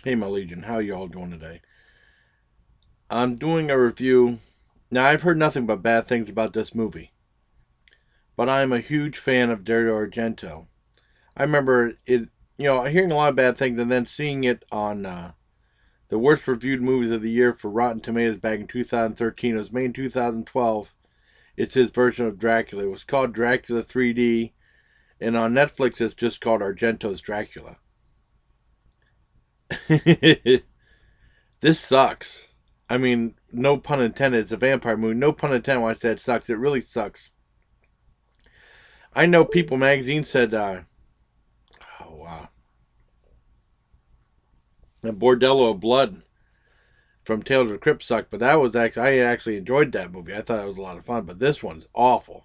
Hey, my Legion, how you all doing today? I'm doing a review. Now, I've heard nothing but bad things about this movie, but I'm a huge fan of Dario Argento. I remember it, hearing a lot of bad things and then seeing it on the worst reviewed movies of the year for Rotten Tomatoes back in 2013. It was made in 2012. It's his version of Dracula. It was called Dracula 3D, and on Netflix, it's just called Argento's Dracula. This sucks. I mean, no pun intended. It's a vampire movie. No pun intended when I said it sucks. It really sucks. I know People Magazine said, oh wow, a Bordello of Blood from Tales of the Crypt sucked, but that was actually I actually enjoyed that movie. I thought it was a lot of fun, but this one's awful.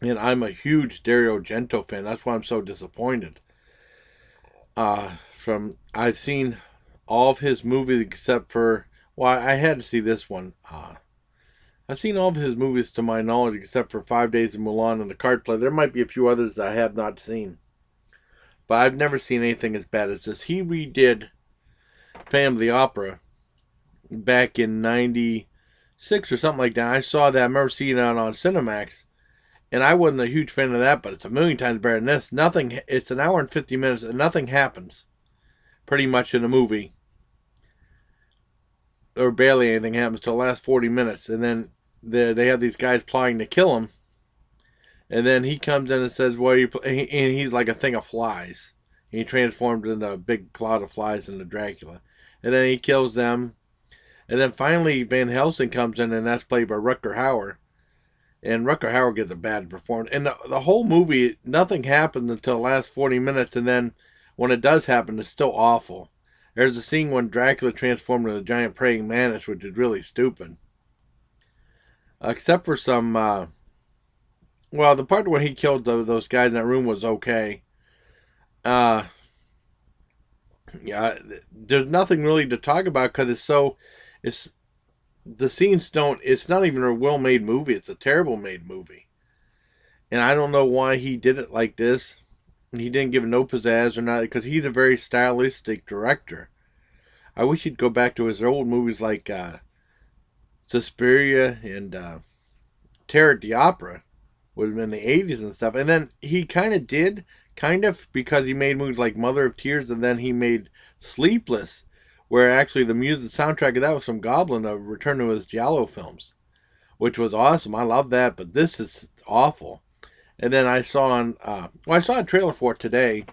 And I'm a huge Dario Argento fan. That's why I'm so disappointed. From I've seen all of his movies except for I had to see this one. I've seen all of his movies to my knowledge except for 5 Days in Mulan and The Card Play. There might be a few others that I have not seen, but I've never seen anything as bad as this. He redid Phantom of the Opera back in '96 or something like that. I saw that. I remember seeing it on Cinemax, and I wasn't a huge fan of that, but it's a million times better than this. Nothing. It's an hour and 50 minutes, and nothing happens pretty much in the movie, or barely anything happens till the last 40 minutes, and then they have these guys plotting to kill him, and then he comes in and says, "What are you?" And he's like a thing of flies. And he transforms into a big cloud of flies into Dracula, and then he kills them, and then finally Van Helsing comes in, and that's played by Rutger Hauer, and Rutger Hauer gets a bad performance. And the whole movie, nothing happens until the last 40 minutes, and then when it does happen, it's still awful. There's a scene when Dracula transformed into a giant praying mantis, which is really stupid. Except for some, the part where he killed those guys in that room was okay. Uh, yeah, there's nothing really to talk about because it's the scenes don't. It's not even a well-made movie. It's a terrible made movie, and I don't know why he did it like this. He didn't give no pizzazz or not because he's a very stylistic director. I wish he'd go back to his old movies like Suspiria and Terror at the Opera, would have been the '80s and stuff. And then he kind of, because he made movies like Mother of Tears, and then he made Sleepless, where actually the music soundtrack of that was from Goblin, a return to his Giallo films, which was awesome. I love that, but this is awful. And then I saw a trailer for it today,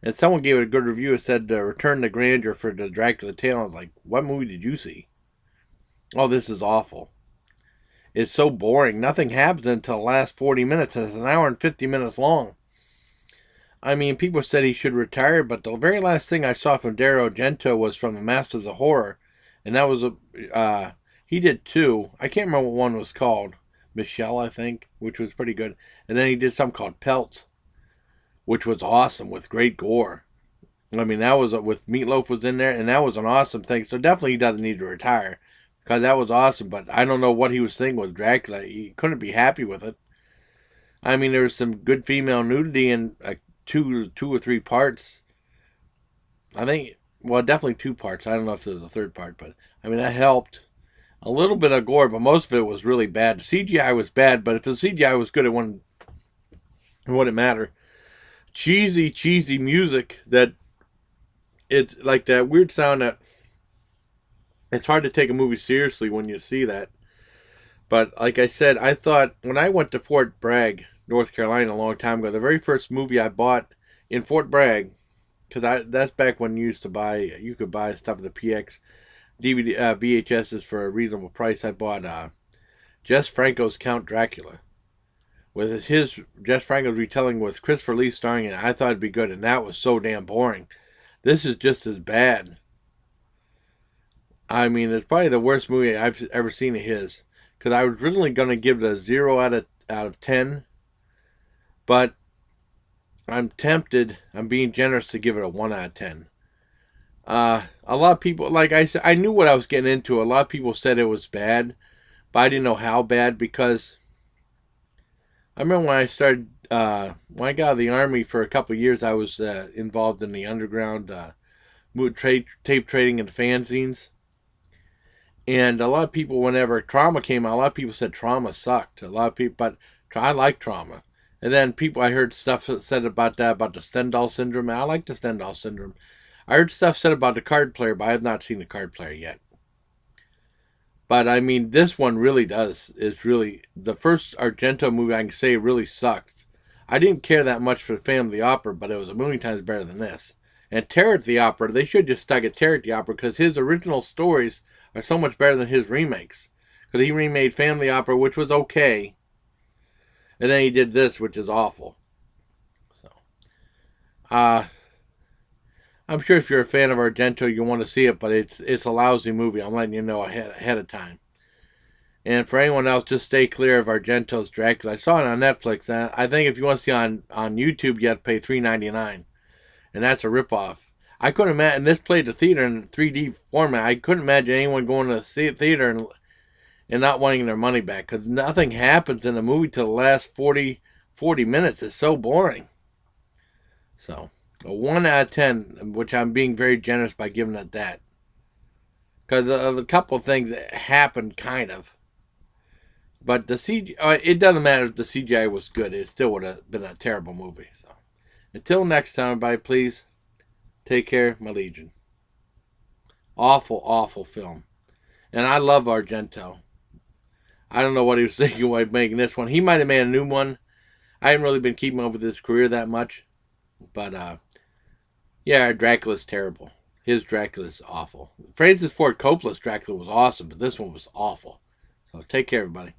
and someone gave it a good review. It said Return to Grandeur for the Dracula Tale. I was like, what movie did you see? Oh, this is awful. It's so boring. Nothing happens until the last 40 minutes, and it's an hour and 50 minutes long. I mean, people said he should retire, but the very last thing I saw from Dario Argento was from The Masters of Horror, and that was he did two. I can't remember what one was called. Michelle, I think, which was pretty good. And then he did something called Pelts, which was awesome with great gore. I mean, that was with Meatloaf was in there, and that was an awesome thing. So definitely he doesn't need to retire because that was awesome. But I don't know what he was thinking with Dracula. He couldn't be happy with it. I mean, there was some good female nudity in two or three parts. I think, well, definitely two parts. I don't know if there was a third part, but I mean that helped. A little bit of gore, but most of it was really bad. The CGI was bad, but if the CGI was good, it wouldn't matter. Cheesy music that it's like that weird sound that it's hard to take a movie seriously when you see that. But like I said, I thought when I went to Fort Bragg, North Carolina, a long time ago, the very first movie I bought in Fort Bragg, because that's back when you could buy stuff at the PX DVD VHSs for a reasonable price. I bought Jess Franco's Count Dracula with his Jess Franco's retelling with Christopher Lee starring in it. I thought it'd be good, and that was so damn boring. This is just as bad. I mean, it's probably the worst movie I've ever seen of his. Because I was originally going to give it a 0 out of 10, but I'm tempted. I'm being generous to give it a 1 out of 10. A lot of people, like I said, I knew what I was getting into. A lot of people said it was bad, but I didn't know how bad because I remember when I started, when I got out of the Army for a couple of years, I was involved in the underground tape trading and fanzines. And a lot of people, whenever Trauma came out, a lot of people said Trauma sucked. A lot of people, but I like Trauma. And then I heard stuff said about that, about the Stendhal syndrome. And I like the Stendhal syndrome. I heard stuff said about the Card Player, but I have not seen the Card Player yet. But I mean, this one really is really, the first Argento movie I can say really sucked. I didn't care that much for Phantom of the Opera, but it was a million times better than this. And Terror at the Opera, they should just stuck at Terror at the Opera, because his original stories are so much better than his remakes. Because he remade Phantom of the Opera, which was okay, and then he did this, which is awful. So, I'm sure if you're a fan of Argento, you want to see it, but it's a lousy movie. I'm letting you know ahead of time. And for anyone else, just stay clear of Argento's Dracula. I saw it on Netflix. And I think if you want to see it on YouTube, you have to pay $3.99, and that's a ripoff. I couldn't imagine, this played the theater in 3D format. I couldn't imagine anyone going to the theater and not wanting their money back, because nothing happens in the movie till the last 40 minutes. It's so boring. So, a 1 out of 10, which I'm being very generous by giving it that. Because a couple of things happened, kind of. But the CGI, it doesn't matter if the CGI was good. It still would have been a terrible movie. So, until next time, everybody, please take care, my legion. Awful, awful film. And I love Argento. I don't know what he was thinking while making this one. He might have made a new one. I haven't really been keeping up with his career that much. But, yeah, Dracula's terrible. His Dracula's awful. Francis Ford Coppola's Dracula was awesome, but this one was awful. So take care, everybody.